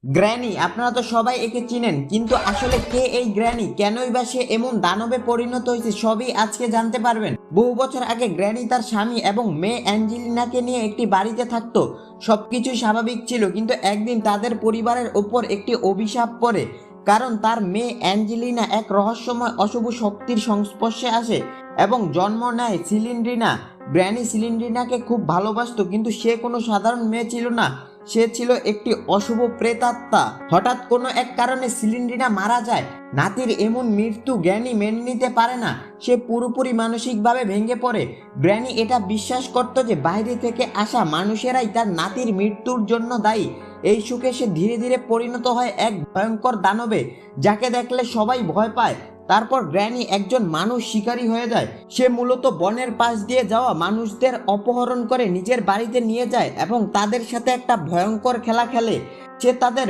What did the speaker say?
Granny, আপনারা তো সবাই একে চিনেন, কিন্তু আসলে কে এই গ্র্যানি, কেনই বা সে এমন দানবে পরিণত হয়েছে, সবই আজকে জানতে পারবেন। বহু বছর আগে গ্র্যানি তার স্বামী এবং মেয়ে অ্যাঞ্জেলিনাকে নিয়ে একটি বাড়িতে থাকতো। সবকিছুই স্বাভাবিক ছিল, কিন্তু একদিন তাদের পরিবারের ওপর একটি অভিশাপ পড়ে। কারণ তার মেয়ে অ্যাঞ্জেলিনা এক রহস্যময় অশুভ শক্তির সংস্পর্শে আসে এবং জন্ম নেয় সিলিন্ড্রিনা। গ্র্যানি সিলিন্ড্রিনাকে খুব ভালোবাসতো, কিন্তু সে কোনো সাধারণ মেয়ে ছিল না, সে ছিল একটি অশুভ প্রেতাত্মা। হঠাৎ কোনো এক কারণে সিলিন্ড্রিনা মারা যায়। নাতির এমন মৃত্যু গ্র্যানি মেনে নিতে পারে না, সে পুরোপুরি মানসিকভাবে ভেঙে পড়ে। গ্র্যানি এটা বিশ্বাস করত যে বাইরে থেকে আসা মানুষেরাই তার নাতির মৃত্যুর জন্য দায়ী। এই সুখে সে ধীরে ধীরে পরিণত হয় এক ভয়ঙ্কর দানবে, যাকে দেখলে সবাই ভয় পায়। তারপর গ্র্যানি একজন মানুষ শিকারী হয়ে যায়। সে মূলত বনের পাশ দিয়ে যাওয়া মানুষদের অপহরণ করে নিজের বাড়িতে নিয়ে যায় এবং তাদের সাথে একটা ভয়ঙ্কর খেলা খেলে। সে তাদের